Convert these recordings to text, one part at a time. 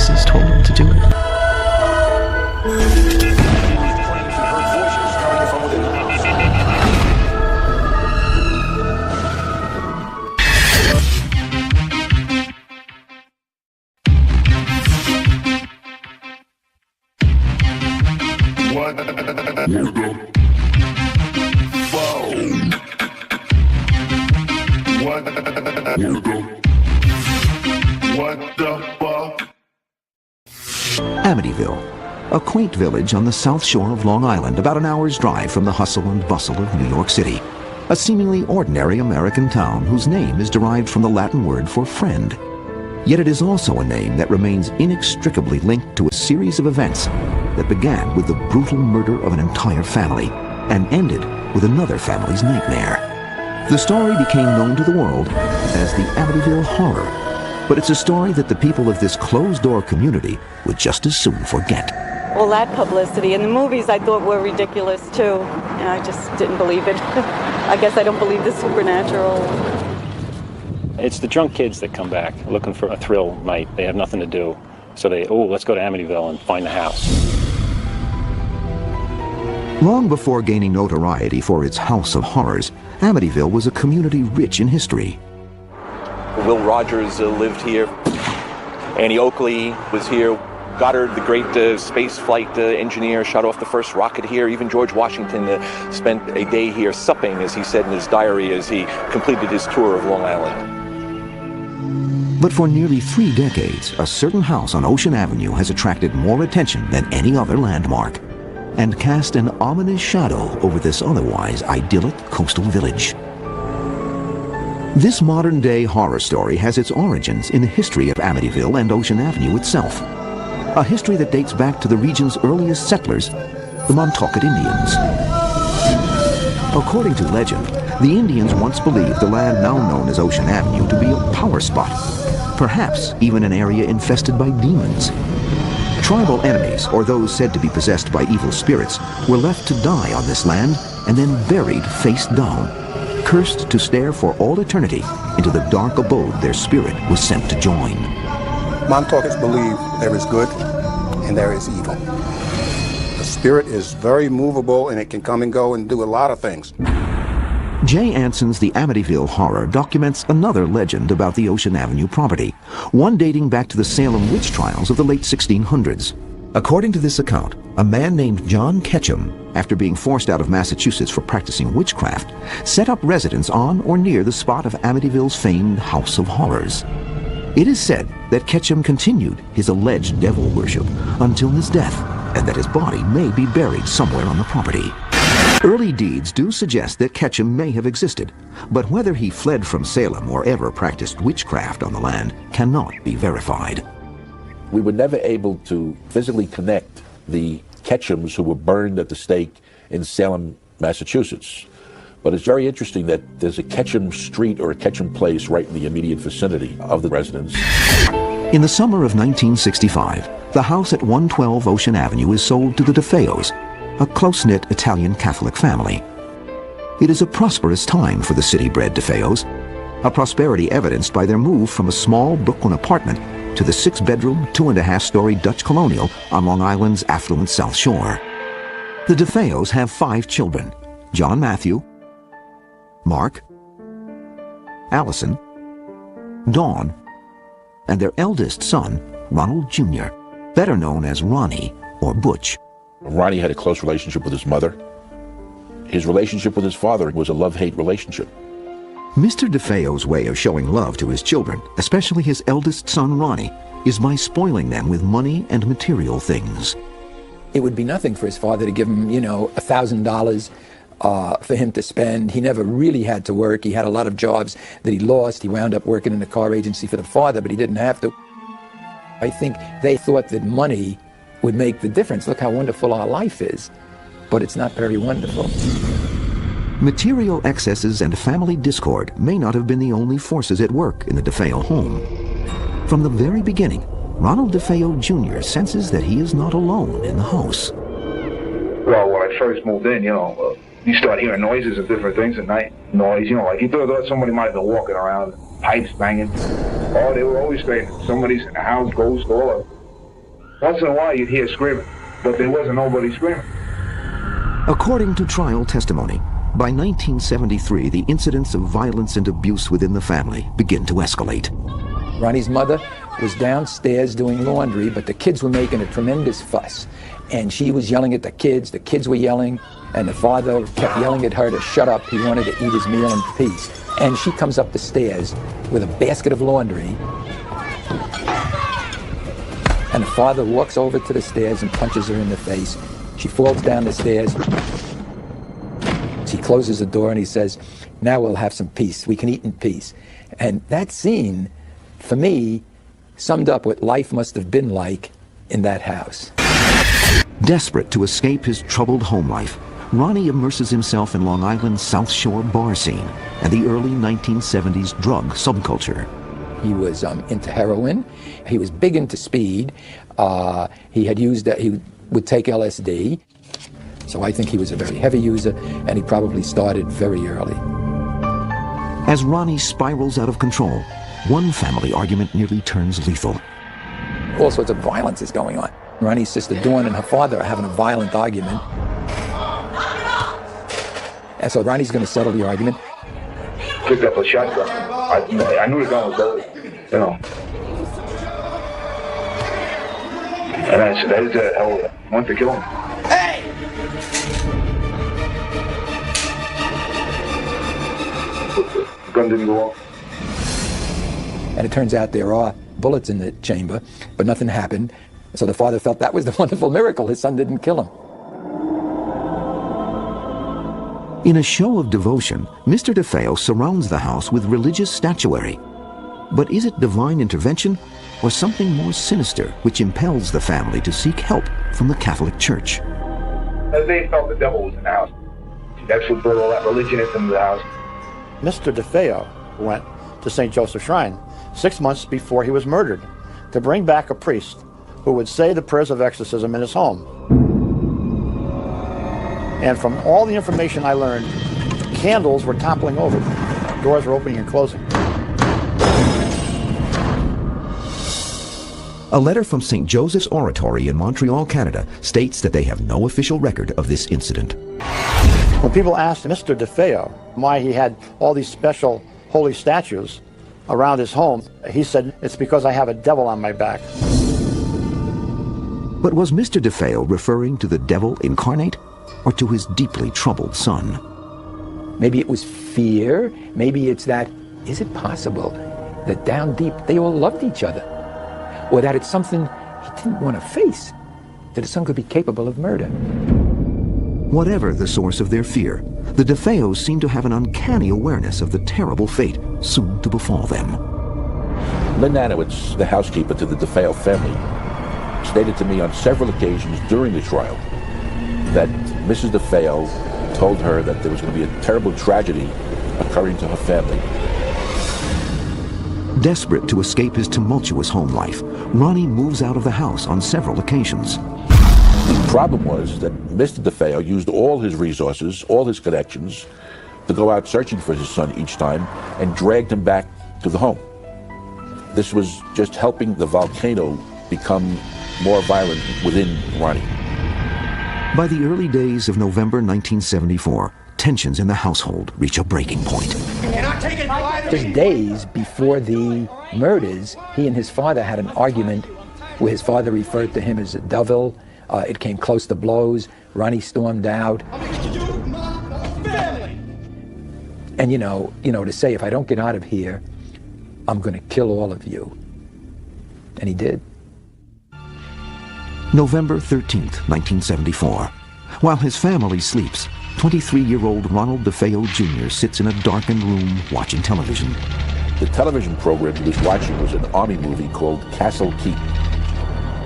voices told him to do it. Amityville, a quaint village on the south shore of Long Island, about an hour's drive from the hustle and bustle of New York City. A seemingly ordinary American town whose name is derived from the Latin word for friend. Yet it is also a name that remains inextricably linked to a series of events that began with the brutal murder of an entire family and ended with another family's nightmare. The story became known to the world as the Amityville Horror, but it's a story that the people of this closed-door community would just as soon forget. All that publicity, and the movies I thought were ridiculous too, and I just didn't believe it. I guess I don't believe the supernatural. It's the drunk kids that come back looking for a thrill night. They have nothing to do, so let's go to Amityville and find the house. Long before gaining notoriety for its House of Horrors, Amityville was a community rich in history. Will Rogers lived here. Annie Oakley was here. Goddard, the great space flight engineer, shot off the first rocket here. Even George Washington spent a day here supping, as he said in his diary, as he completed his tour of Long Island. But for nearly 3 decades, a certain house on Ocean Avenue has attracted more attention than any other landmark and cast an ominous shadow over this otherwise idyllic coastal village. This modern-day horror story has its origins in the history of Amityville and Ocean Avenue itself, a history that dates back to the region's earliest settlers, the Montaukett Indians. According to legend, the Indians once believed the land now known as Ocean Avenue to be a power spot, perhaps even an area infested by demons. Tribal enemies, or those said to be possessed by evil spirits, were left to die on this land and then buried face down, cursed to stare for all eternity into the dark abode their spirit was sent to join. Montaukets believe there is good and there is evil. The spirit is very movable and it can come and go and do a lot of things. Jay Anson's The Amityville Horror documents another legend about the Ocean Avenue property, one dating back to the Salem witch trials of the late 1600s. According to this account, a man named John Ketchum, after being forced out of Massachusetts for practicing witchcraft, set up residence on or near the spot of Amityville's famed House of Horrors. It is said that Ketchum continued his alleged devil worship until his death, and that his body may be buried somewhere on the property. Early deeds do suggest that Ketchum may have existed, but whether he fled from Salem or ever practiced witchcraft on the land cannot be verified. We were never able to physically connect the Ketchums who were burned at the stake in Salem, Massachusetts. But it's very interesting that there's a Ketchum Street or a Ketchum Place right in the immediate vicinity of the residence. In the summer of 1965, the house at 112 Ocean Avenue is sold to the DeFeos, a close-knit Italian Catholic family. It is a prosperous time for the city-bred DeFeos, a prosperity evidenced by their move from a small Brooklyn apartment to the 6-bedroom, 2.5-story Dutch colonial on Long Island's affluent South Shore. The DeFeos have 5 children: John Matthew, Mark, Allison, Dawn, and their eldest son, Ronald Jr., better known as Ronnie or Butch. Ronnie had a close relationship with his mother. His relationship with his father was a love-hate relationship. Mr. DeFeo's way of showing love to his children, especially his eldest son Ronnie, is by spoiling them with money and material things. It would be nothing for his father to give him, $1,000 for him to spend. He never really had to work. He had a lot of jobs that he lost. He wound up working in a car agency for the father, but he didn't have to. I think they thought that money would make the difference. Look how wonderful our life is, but it's not very wonderful. Material excesses and family discord may not have been the only forces at work in the DeFeo home. From the very beginning, Ronald DeFeo Jr. senses that he is not alone in the house. Well, when I first moved in, you start hearing noises of different things at night. Noise, like you thought somebody might have been walking around, pipes banging. Oh, they were always saying somebody's in the house, ghost, all Once in a while you'd hear screaming, but there wasn't nobody screaming. According to trial testimony, by 1973, the incidents of violence and abuse within the family begin to escalate. Ronnie's mother was downstairs doing laundry, but the kids were making a tremendous fuss. And she was yelling at the kids were yelling, and the father kept yelling at her to shut up. He wanted to eat his meal in peace. And she comes up the stairs with a basket of laundry, and the father walks over to the stairs and punches her in the face. She falls down the stairs. He closes the door and he says, "Now we'll have some peace. We can eat in peace." And that scene, for me, summed up what life must have been like in that house. Desperate to escape his troubled home life, Ronnie immerses himself in Long Island's South Shore bar scene and the early 1970s drug subculture. He was into heroin. He was big into speed. He would take LSD. So I think he was a very heavy user, and he probably started very early. As Ronnie spirals out of control, one family argument nearly turns lethal. All sorts of violence is going on. Ronnie's sister Dawn and her father are having a violent argument. And so Ronnie's going to settle the argument. Picked up a shotgun. I knew the gun was loaded, you know. And I said, that is a hell of a want to kill him. Hey! The gun didn't go off. And it turns out there are bullets in the chamber, but nothing happened. So the father felt that was the wonderful miracle. His son didn't kill him. In a show of devotion, Mr. DeFeo surrounds the house with religious statuary. But is it divine intervention or something more sinister which impels the family to seek help from the Catholic Church? They felt the devil was in the house. That's what brought all that religion into the house. Mr. DeFeo went to St. Joseph's Shrine 6 months before he was murdered to bring back a priest who would say the prayers of exorcism in his home. And from all the information I learned, candles were toppling over, doors were opening and closing. A letter from St. Joseph's Oratory in Montreal, Canada, states that they have no official record of this incident. When people asked Mr. DeFeo why he had all these special holy statues around his home, he said, "It's because I have a devil on my back." But was Mr. DeFeo referring to the devil incarnate or to his deeply troubled son? Maybe it was fear. Maybe it's that, is it possible that down deep they all loved each other? Or that it's something he didn't want to face, that his son could be capable of murder. Whatever the source of their fear, the DeFeos seem to have an uncanny awareness of the terrible fate soon to befall them. Lynn Anowitz, the housekeeper to the DeFeo family, stated to me on several occasions during the trial that Mrs. DeFeo told her that there was going to be a terrible tragedy occurring to her family. Desperate to escape his tumultuous home life, Ronnie moves out of the house on several occasions. The problem was that Mr. DeFeo used all his resources, all his connections, to go out searching for his son each time and dragged him back to the home. This was just helping the volcano become more violent within Ronnie. By the early days of November 1974, tensions in the household reach a breaking point. Just days before the murders, he and his father had an argument where his father referred to him as a devil. It came close to blows. Ronnie stormed out. And you know, to say, if I don't get out of here, I'm going to kill all of you. And he did. November 13th, 1974. While his family sleeps, 23-year-old Ronald DeFeo Jr. sits in a darkened room watching television. The television program he was watching was an army movie called Castle Keep.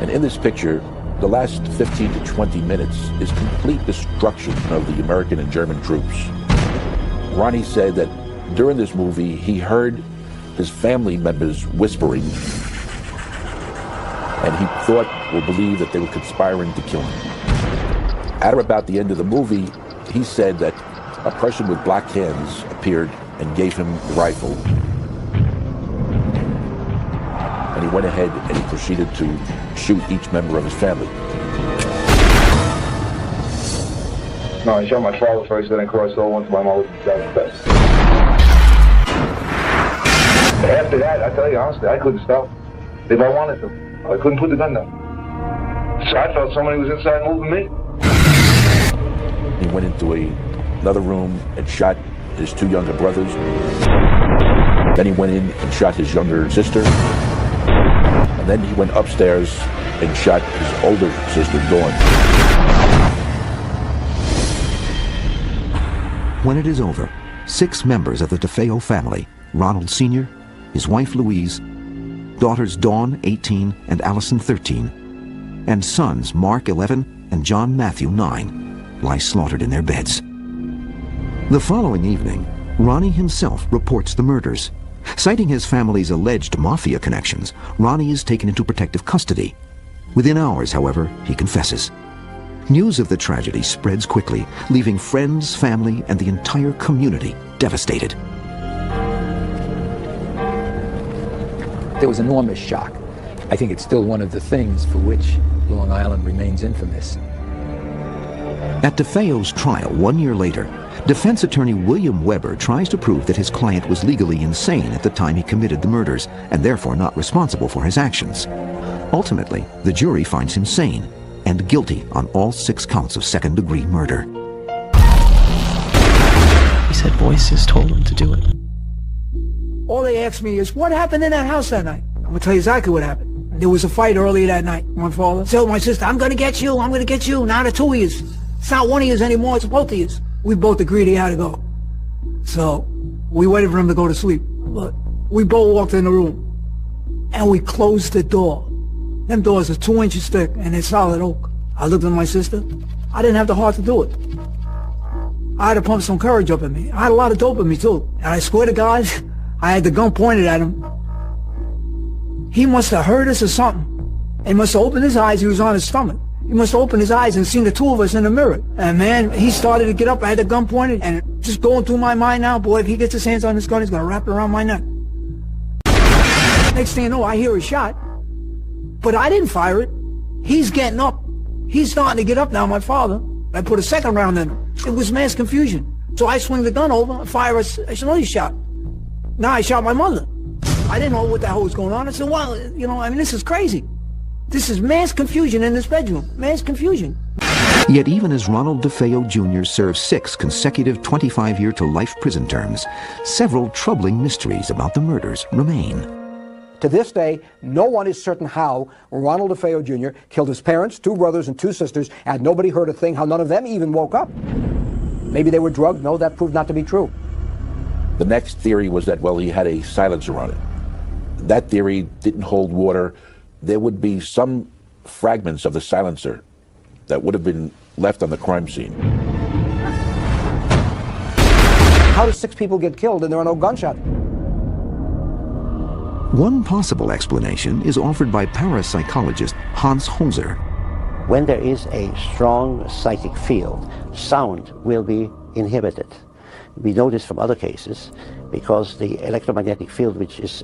And in this picture, the last 15 to 20 minutes is complete destruction of the American and German troops. Ronnie said that during this movie, he heard his family members whispering, and he thought or believed that they were conspiring to kill him. At or about the end of the movie, he said that a person with black hands appeared and gave him the rifle. and he went ahead and he proceeded to shoot each member of his family. No, he shot my father first, then I crossed over onto my mother. After that, I tell you honestly, I couldn't stop. If I wanted to, I couldn't put the gun down. So I felt somebody was inside moving me. He went into another room and shot his two younger brothers. Then he went in and shot his younger sister. And then he went upstairs and shot his older sister, Dawn. When it is over, 6 members of the DeFeo family, Ronald Sr., his wife Louise, daughters Dawn, 18, and Allison, 13, and sons Mark, 11, and John Matthew, 9, lie slaughtered in their beds. The following evening, Ronnie himself reports the murders. Citing his family's alleged mafia connections, Ronnie is taken into protective custody. Within hours, however, he confesses. News of the tragedy spreads quickly, leaving friends, family, and the entire community devastated. There was enormous shock. I think it's still one of the things for which Long Island remains infamous. At DeFeo's trial 1 year later, defense attorney William Weber tries to prove that his client was legally insane at the time he committed the murders and therefore not responsible for his actions. Ultimately, the jury finds him sane and guilty on all 6 counts of second-degree murder. He said voices told him to do it. All they asked me is, what happened in that house that night? I'm going to tell you exactly what happened. There was a fight earlier that night. My father told my sister, I'm going to get you, I'm going to get you. Now the 2 of you. It's not one of you anymore, it's both of you. We both agreed he had to go. So we waited for him to go to sleep. But we both walked in the room and we closed the door. Them doors are 2 inches thick and they're solid oak. I looked at my sister. I didn't have the heart to do it. I had to pump some courage up in me. I had a lot of dope in me too. And I swear to God, I had the gun pointed at him. He must have heard us or something. He must have opened his eyes. He was on his stomach. He must have opened his eyes and seen the 2 of us in the mirror. And man, he started to get up. I had the gun pointed and just going through my mind now, boy, if he gets his hands on this gun, he's going to wrap it around my neck. Next thing you know, I hear a shot. But I didn't fire it. He's getting up. He's starting to get up now, my father. I put a second round in him. It was mass confusion. So I swing the gun over and fire another shot. Now I shot my mother. I didn't know what the hell was going on. I said, well, you know, I mean, this is crazy. This is mass confusion in this bedroom. Mass confusion. Yet even as Ronald DeFeo Jr. serves 6 consecutive 25-year-to-life prison terms, several troubling mysteries about the murders remain. To this day, no one is certain how Ronald DeFeo Jr. killed his parents, 2 brothers and 2 sisters, and nobody heard a thing, how none of them even woke up. Maybe they were drugged. No, that proved not to be true. The next theory was that, well, he had a silencer on it. That theory didn't hold water. There would be some fragments of the silencer that would have been left on the crime scene. How do 6 people get killed and there are no gunshots? One possible explanation is offered by parapsychologist Hans Holzer. When there is a strong psychic field, sound will be inhibited. We know this from other cases because the electromagnetic field, which is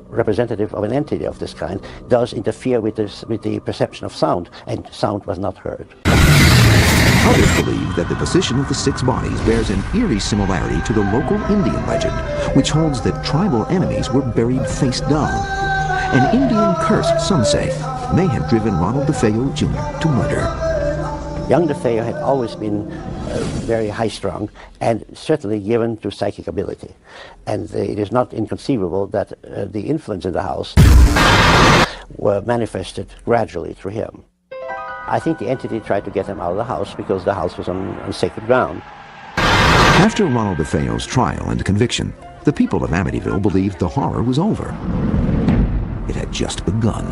representative of an entity of this kind, does interfere with the perception of sound, and sound was not heard. Others believe that the position of the 6 bodies bears an eerie similarity to the local Indian legend, which holds that tribal enemies were buried face down. An Indian curse, some say, may have driven Ronald DeFeo Jr. to murder. Young DeFeo had always been very high-strung and certainly given to psychic ability. And it is not inconceivable that the influence in the house were manifested gradually through him. I think the entity tried to get him out of the house because the house was on sacred ground. After Ronald DeFeo's trial and conviction, the people of Amityville believed the horror was over. It had just begun.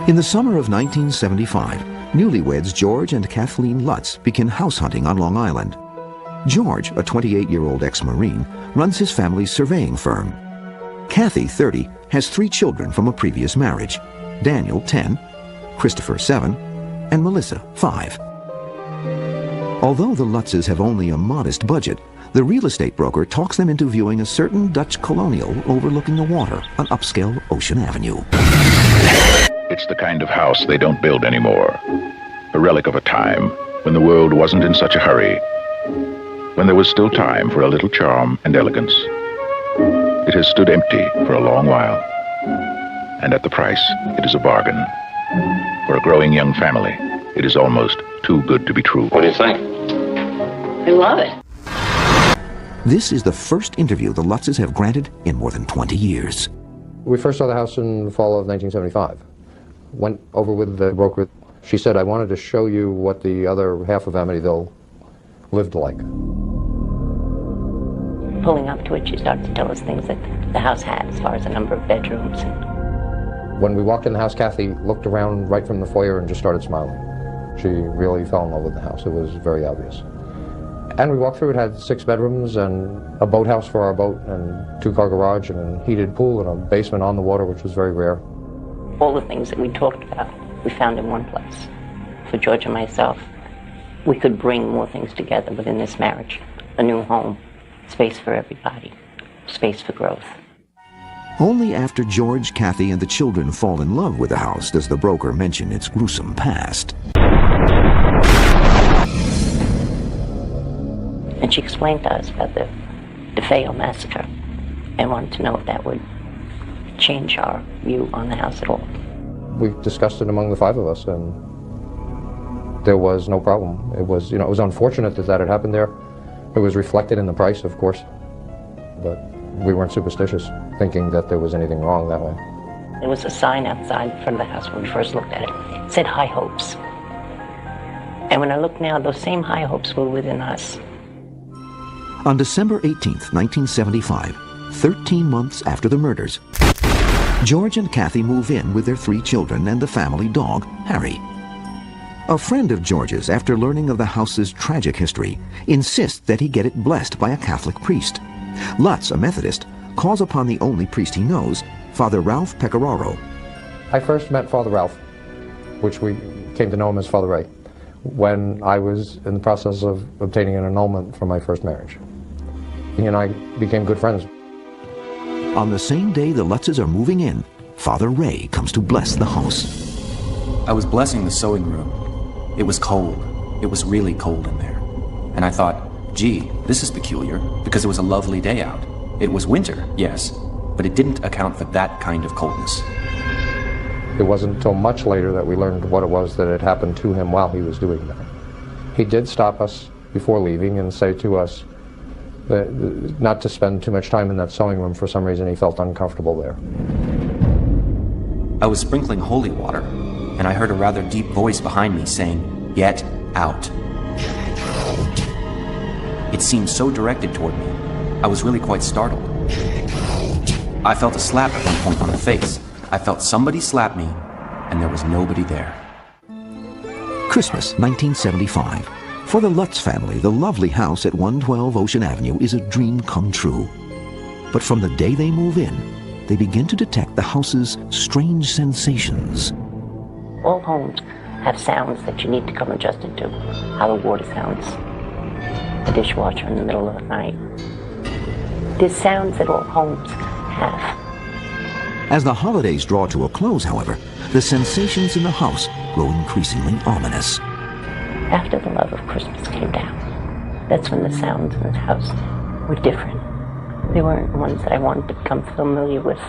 In the summer of 1975, newlyweds George and Kathleen Lutz begin house hunting on Long Island. George, a 28-year-old ex-Marine, runs his family's surveying firm. Kathy, 30, has 3 children from a previous marriage: Daniel, 10, Christopher, 7, and Melissa, 5. Although the Lutzes have only a modest budget, the real estate broker talks them into viewing a certain Dutch colonial overlooking the water on upscale Ocean Avenue. It's the kind of house they don't build anymore. A relic of a time when the world wasn't in such a hurry, when there was still time for a little charm and elegance. It has stood empty for a long while, and at the price, it is a bargain. For a growing young family, it is almost too good to be true. What do you think? I love it. This is the first interview the Lutzes have granted in more than 20 years. We first saw the house in the fall of 1975. Went over with the broker. She said, I wanted to show you what the other half of Amityville lived like. Pulling up to it, she started to tell us things that the house had as far as the number of bedrooms. When we walked in the house, Kathy looked around right from the foyer and just started smiling. She really fell in love with the house. It was very obvious. And we walked through, it had 6 bedrooms and a boathouse for our boat and 2-car garage and a heated pool and a basement on the water, which was very rare. All the things that we talked about, we found in one place. For George and myself, we could bring more things together within this marriage. A new home, space for everybody, space for growth. Only after George, Kathy, and the children fall in love with the house does the broker mention its gruesome past. And she explained to us about the DeFeo massacre and wanted to know if that would change our view on the house at all. We discussed it among the 5 of us, and there was no problem. It was, it was unfortunate that that had happened there. It was reflected in the price, of course, but we weren't superstitious, thinking that there was anything wrong that way. There was a sign outside in front of the house when we first looked at it. It said High Hopes. And when I look now, those same high hopes were within us. On December 18th, 1975, 13 months after the murders, George and Kathy move in with their 3 children and the family dog, Harry. A friend of George's, after learning of the house's tragic history, insists that he get it blessed by a Catholic priest. Lutz, a Methodist, calls upon the only priest he knows, Father Ralph Pecoraro. I first met Father Ralph, which we came to know him as Father Ray, when I was in the process of obtaining an annulment for my first marriage. He and I became good friends. On the same day the Lutzes are moving in, Father Ray comes to bless the house. I was blessing the sewing room. It was cold. It was really cold in there. And I thought, gee, this is peculiar, because it was a lovely day out. It was winter, yes, but it didn't account for that kind of coldness. It wasn't until much later that we learned what it was that had happened to him while he was doing that. He did stop us before leaving and say to us that not to spend too much time in that sewing room. For some reason he felt uncomfortable there. I was sprinkling holy water, and I heard a rather deep voice behind me saying, "Get out." It seemed so directed toward me. I was really quite startled. I felt a slap at one point on the face. I felt somebody slap me, and there was nobody there. Christmas, 1975. For the Lutz family, the lovely house at 112 Ocean Avenue is a dream come true. But from the day they move in, they begin to detect the house's strange sensations. All homes have sounds that you need to come adjusted to. How the water sounds, the dishwasher in the middle of the night. There's sounds that all homes have. As the holidays draw to a close, however, the sensations in the house grow increasingly ominous. After the love of Christmas came down, that's when the sounds in the house were different. They weren't ones that I wanted to become familiar with.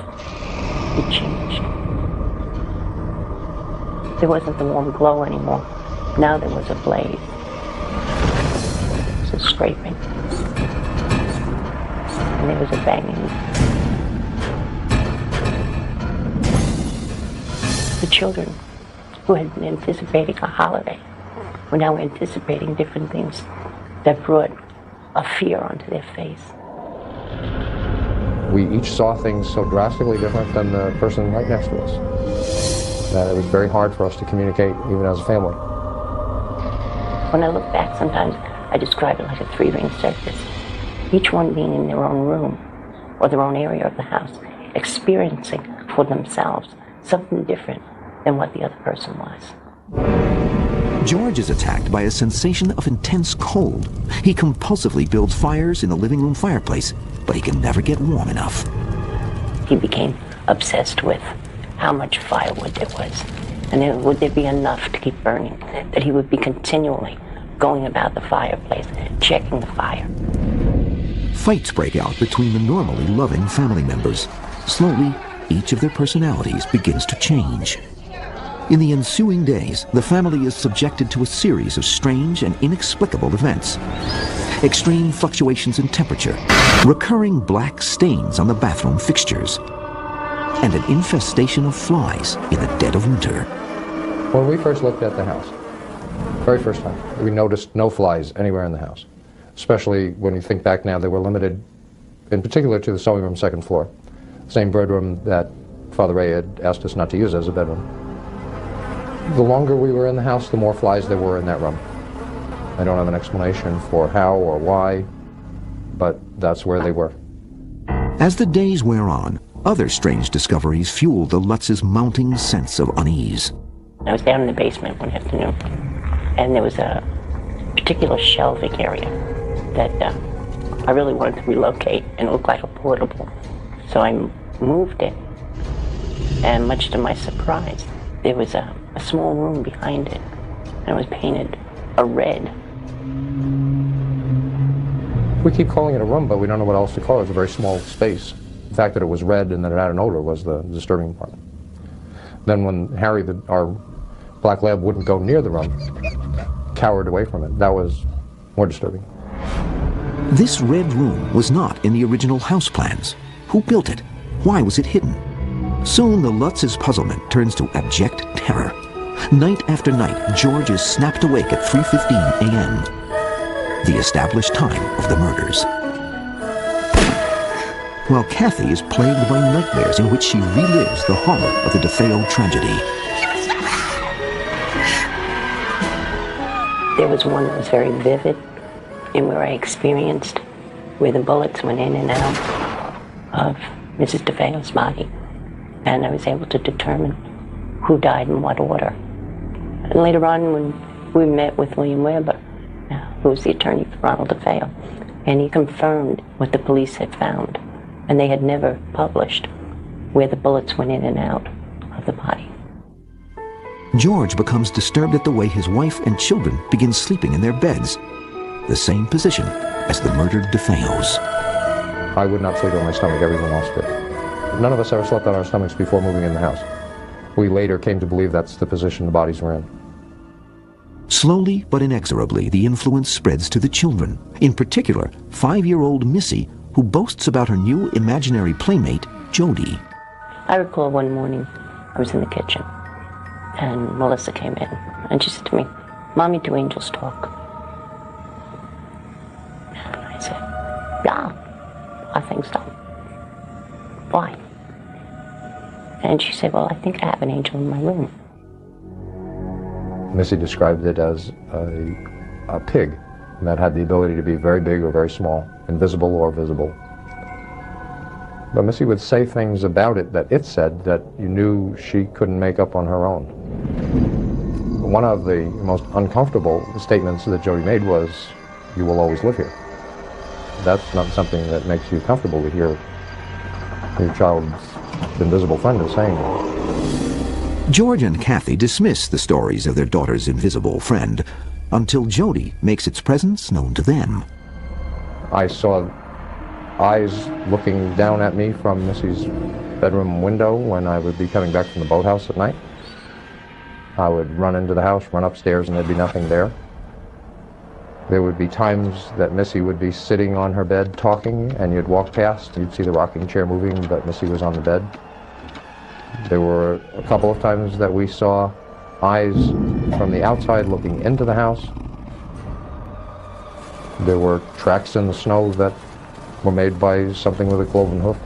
It changed. There wasn't the warm glow anymore. Now there was a blaze. There was a scraping. And there was a banging. The children who had been anticipating a holiday were now anticipating different things that brought a fear onto their face. We each saw things so drastically different than the person right next to us that it was very hard for us to communicate even as a family. When I look back, sometimes I describe it like a 3-ring circus, each one being in their own room or their own area of the house, experiencing for themselves something different than what the other person was. George is attacked by a sensation of intense cold. He compulsively builds fires in the living room fireplace, but he can never get warm enough. He became obsessed with how much firewood there was, and would there be enough to keep burning, that he would be continually going about the fireplace, checking the fire. Fights break out between the normally loving family members. Slowly, each of their personalities begins to change. In the ensuing days, the family is subjected to a series of strange and inexplicable events. Extreme fluctuations in temperature, recurring black stains on the bathroom fixtures, and an infestation of flies in the dead of winter. When we first looked at the house, very first time, we noticed no flies anywhere in the house. Especially when you think back now, they were limited, in particular, to the sewing room second floor. Same bedroom that Father Ray had asked us not to use as a bedroom. The longer we were in the house, the more flies there were in that room. I don't have an explanation for how or why, but that's where they were. As the days wear on, other strange discoveries fuel the Lutz's mounting sense of unease. I was down in the basement one afternoon, and there was a particular shelving area that I really wanted to relocate, and it looked like a portable. So I moved it, and much to my surprise, there was a small room behind it, and it was painted a red. We keep calling it a room, but we don't know what else to call it. It's a very small space. The fact that it was red and that it had an odor was the disturbing part. Then when Harry, our black lab, wouldn't go near the room, cowered away from it, that was more disturbing. This red room was not in the original house plans. Who built it? Why was it hidden? Soon the Lutz's puzzlement turns to abject terror. Night after night, George is snapped awake at 3:15 a.m., the established time of the murders. While Kathy is plagued by nightmares in which she relives the horror of the DeFeo tragedy. There was one that was very vivid, and where I experienced where the bullets went in and out of Mrs. DeFeo's body. And I was able to determine who died in what order. And later on, when we met with William Weber, who was the attorney for Ronald DeFeo, and he confirmed what the police had found. And they had never published where the bullets went in and out of the body. George becomes disturbed at the way his wife and children begin sleeping in their beds, the same position as the murdered DeFeos. I would not sleep on my stomach, everyone else did. None of us ever slept on our stomachs before moving in the house. We later came to believe that's the position the bodies were in. Slowly but inexorably, the influence spreads to the children. In particular, 5-year-old Missy, who boasts about her new imaginary playmate, Jody. I recall one morning I was in the kitchen, and Melissa came in, and she said to me, "Mommy, do angels talk?" And I said, "Yeah, I think so." "Why?" And she said, "Well, I think I have an angel in my room." Missy described it as a pig that had the ability to be very big or very small, invisible or visible. But Missy would say things about it that it said that you knew she couldn't make up on her own. One of the most uncomfortable statements that Jody made was, "You will always live here." That's not something that makes you comfortable to hear your child's invisible friend is saying that. George and Kathy dismiss the stories of their daughter's invisible friend until Jody makes its presence known to them. I saw eyes looking down at me from Missy's bedroom window when I would be coming back from the boathouse at night. I would run into the house, run upstairs, and there'd be nothing there. There would be times that Missy would be sitting on her bed talking, and you'd walk past, you'd see the rocking chair moving, but Missy was on the bed. There were a couple of times that we saw eyes from the outside looking into the house. There were tracks in the snow that were made by something with a cloven hoof.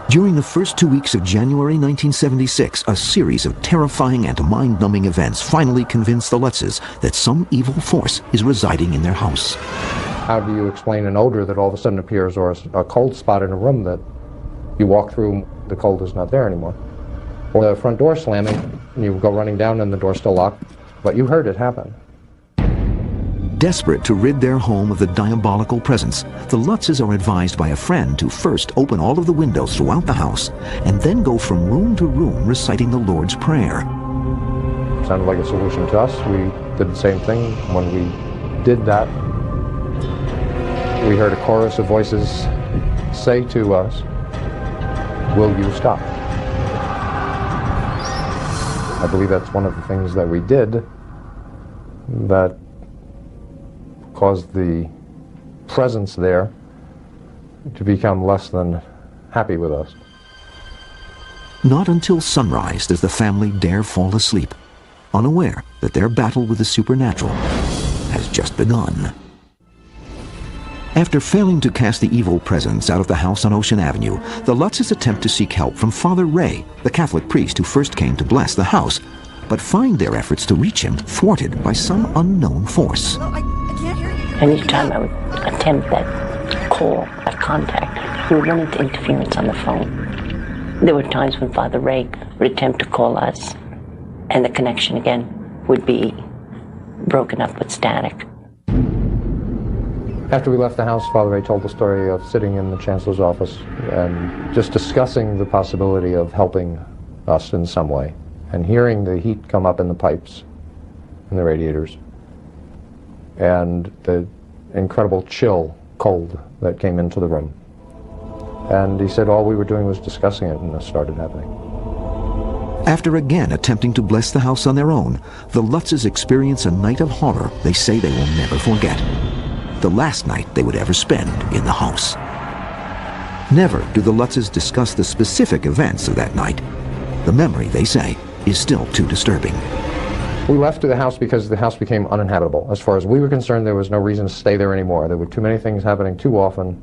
During the first 2 weeks of January 1976, a series of terrifying and mind-numbing events finally convinced the Lutzes that some evil force is residing in their house. How do you explain an odor that all of a sudden appears, or a cold spot in a room that you walk through, the cold is not there anymore? Or the front door slamming, and you go running down and the door's still locked. but you heard it happen. Desperate to rid their home of the diabolical presence, the Lutzes are advised by a friend to first open all of the windows throughout the house and then go from room to room reciting the Lord's Prayer. Sounded like a solution to us. We did the same thing. When we did that, we heard a chorus of voices say to us, "Will you stop?" I believe that's one of the things that we did that caused the presence there to become less than happy with us. Not until sunrise does the family dare fall asleep, unaware that their battle with the supernatural has just begun. After failing to cast the evil presence out of the house on Ocean Avenue, the Lutzes attempt to seek help from Father Ray, the Catholic priest who first came to bless the house, but find their efforts to reach him thwarted by some unknown force. Anytime I would attempt that call, that contact, he would run into interference on the phone. There were times when Father Ray would attempt to call us, and the connection again would be broken up with static. After we left the house, Father Ray told the story of sitting in the Chancellor's office and just discussing the possibility of helping us in some way, and hearing the heat come up in the pipes, in the radiators, and the incredible chill, cold that came into the room. And he said all we were doing was discussing it, and this started happening. After again attempting to bless the house on their own, the Lutzes experience a night of horror they say they will never forget. The last night they would ever spend in the house. Never do the Lutzes discuss the specific events of that night. The memory, they say, is still too disturbing. We left the house because the house became uninhabitable. As far as we were concerned, there was no reason to stay there anymore. There were too many things happening too often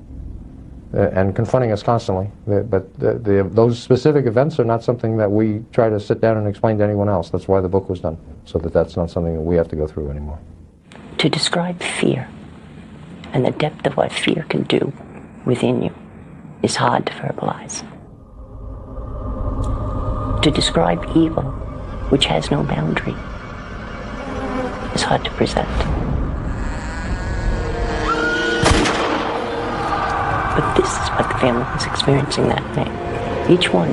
and confronting us constantly. But those specific events are not something that we try to sit down and explain to anyone else. That's why the book was done, so that that's not something that we have to go through anymore. To describe fear and the depth of what fear can do within you is hard to verbalize. To describe evil, which has no boundary, is hard to present. But this is what the family was experiencing that night. Each one,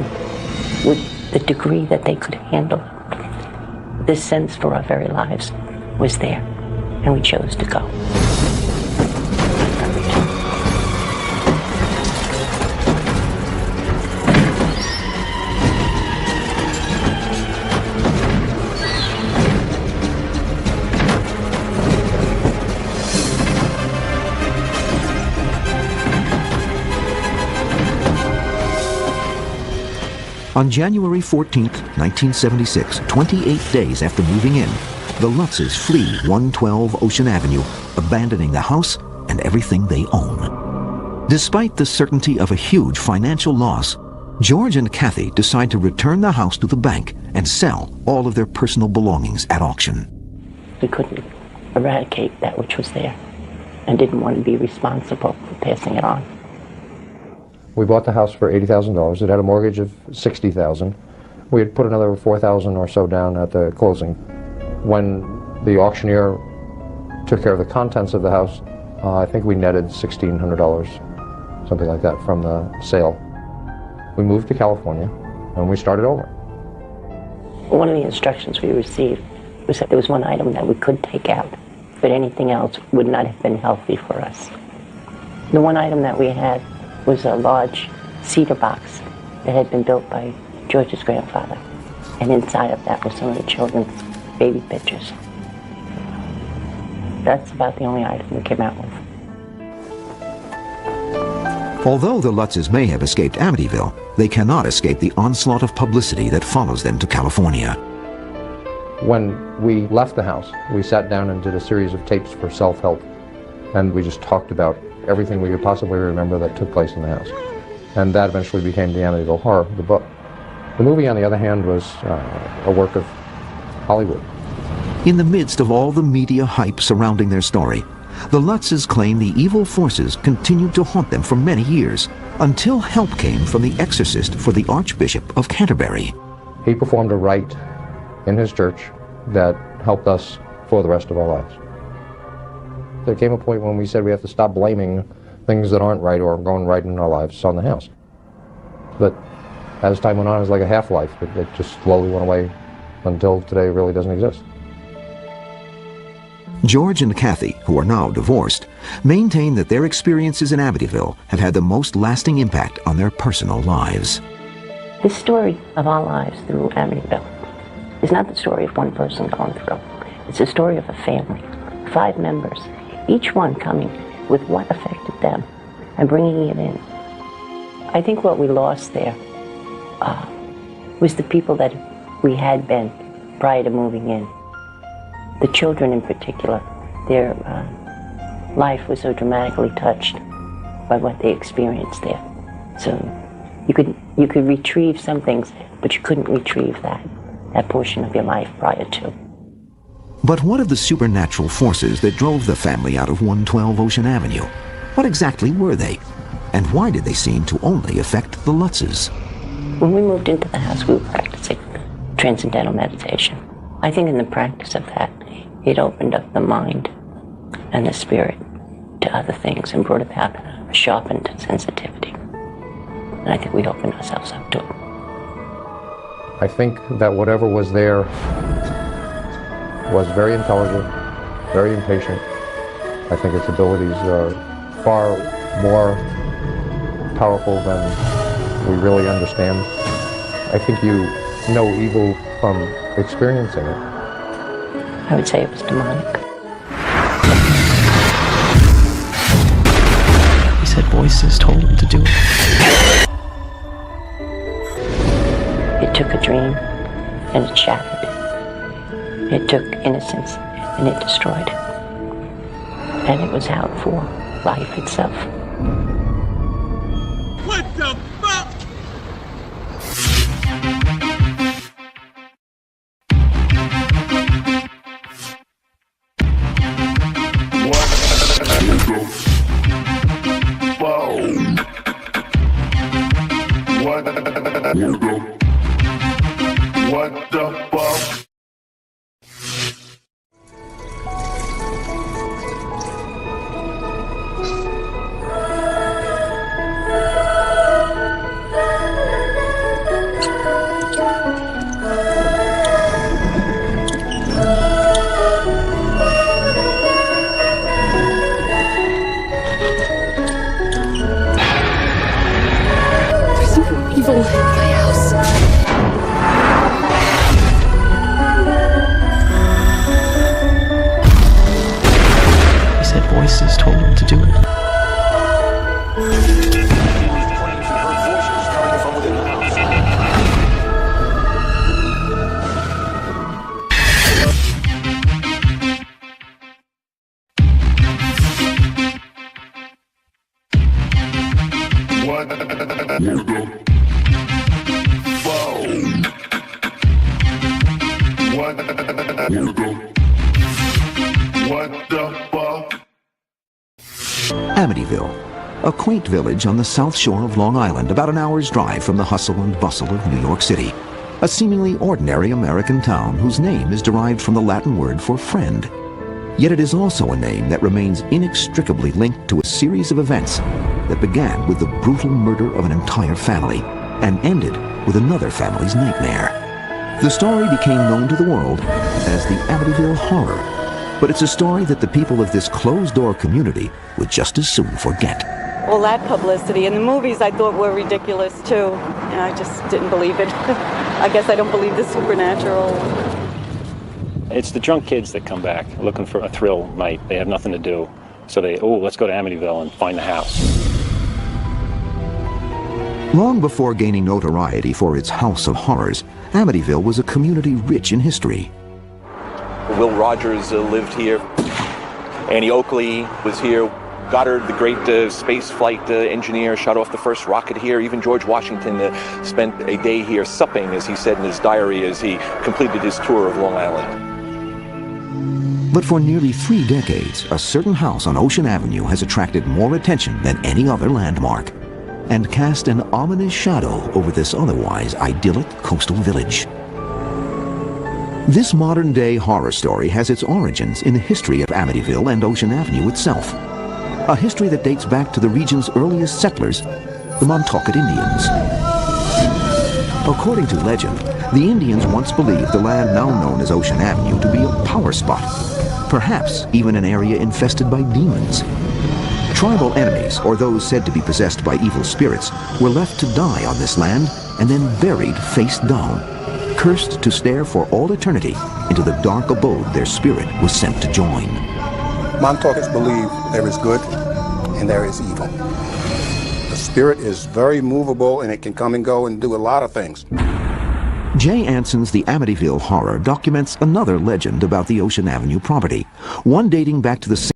with the degree that they could handle it. This sense for our very lives was there, and we chose to go. On January 14, 1976, 28 days after moving in, the Lutzes flee 112 Ocean Avenue, abandoning the house and everything they own. Despite the certainty of a huge financial loss, George and Kathy decide to return the house to the bank and sell all of their personal belongings at auction. We couldn't eradicate that which was there and didn't want to be responsible for passing it on. We bought the house for $80,000. It had a mortgage of $60,000. We had put another $4,000 or so down at the closing. When the auctioneer took care of the contents of the house, I think we netted $1,600, something like that, from the sale. We moved to California and we started over. One of the instructions we received was that there was one item that we could take out, but anything else would not have been healthy for us. The one item that we had was a large cedar box that had been built by George's grandfather. And inside of that were some of the children's baby pictures. That's about the only item we came out with. Although the Lutzes may have escaped Amityville, they cannot escape the onslaught of publicity that follows them to California. When we left the house, we sat down and did a series of tapes for self-help. And we just talked about everything we could possibly remember that took place in the house. And that eventually became the Amityville Horror, the book. The movie, on the other hand, was a work of Hollywood. In the midst of all the media hype surrounding their story, the Lutzes claim the evil forces continued to haunt them for many years, until help came from the exorcist for the Archbishop of Canterbury. He performed a rite in his church that helped us for the rest of our lives. There came a point when we said we have to stop blaming things that aren't right or going right in our lives on the house. But as time went on, it was like a half-life. It just slowly went away until today it really doesn't exist. George and Kathy, who are now divorced, maintain that their experiences in Amityville have had the most lasting impact on their personal lives. The story of our lives through Amityville is not the story of one person going through. It's the story of a family, 5 members, each one coming with what affected them and bringing it in. I think what we lost there was the people that we had been prior to moving in. The children in particular, their life was so dramatically touched by what they experienced there. So you could retrieve some things, but you couldn't retrieve that portion of your life prior to. But what of the supernatural forces that drove the family out of 112 Ocean Avenue? What exactly were they? And why did they seem to only affect the Lutzes? When we moved into the house, we were practicing transcendental meditation. I think in the practice of that, it opened up the mind and the spirit to other things and brought about a sharpened sensitivity. And I think we opened ourselves up to it. I think that whatever was there was very intelligent, very impatient. I think its abilities are far more powerful than we really understand. I think you know evil from experiencing it. I would say it was demonic. He said voices told him to do it. It took a dream and it shattered it. It took innocence and it destroyed it. And it was out for life itself. What the fuck? What the fuck? Evil in my house. He said voices told him to do it. Amityville, a quaint village on the south shore of Long Island, about an hour's drive from the hustle and bustle of New York City. A seemingly ordinary American town whose name is derived from the Latin word for friend. Yet it is also a name that remains inextricably linked to a series of events that began with the brutal murder of an entire family and ended with another family's nightmare. The story became known to the world as the Amityville Horror, but it's a story that the people of this closed-door community would just as soon forget. All that publicity and the movies I thought were ridiculous too, and I just didn't believe it. I guess I don't believe the supernatural. It's the drunk kids that come back looking for a thrill night. They have nothing to do. So let's go to Amityville and find the house. Long before gaining notoriety for its House of Horrors, Amityville was a community rich in history. Will Rogers lived here. Annie Oakley was here. Goddard, the great space flight engineer, shot off the first rocket here. Even George Washington spent a day here supping, as he said in his diary, as he completed his tour of Long Island. But for nearly 3 decades, a certain house on Ocean Avenue has attracted more attention than any other landmark and cast an ominous shadow over this otherwise idyllic coastal village. This modern-day horror story has its origins in the history of Amityville and Ocean Avenue itself. A history that dates back to the region's earliest settlers, the Montaukett Indians. According to legend, the Indians once believed the land now known as Ocean Avenue to be a power spot, perhaps even an area infested by demons. Tribal enemies, or those said to be possessed by evil spirits, were left to die on this land and then buried face down, cursed to stare for all eternity into the dark abode their spirit was sent to join. Montaukets believe there is good and there is evil. The spirit is very movable and it can come and go and do a lot of things. Jay Anson's The Amityville Horror documents another legend about the Ocean Avenue property, one dating back to the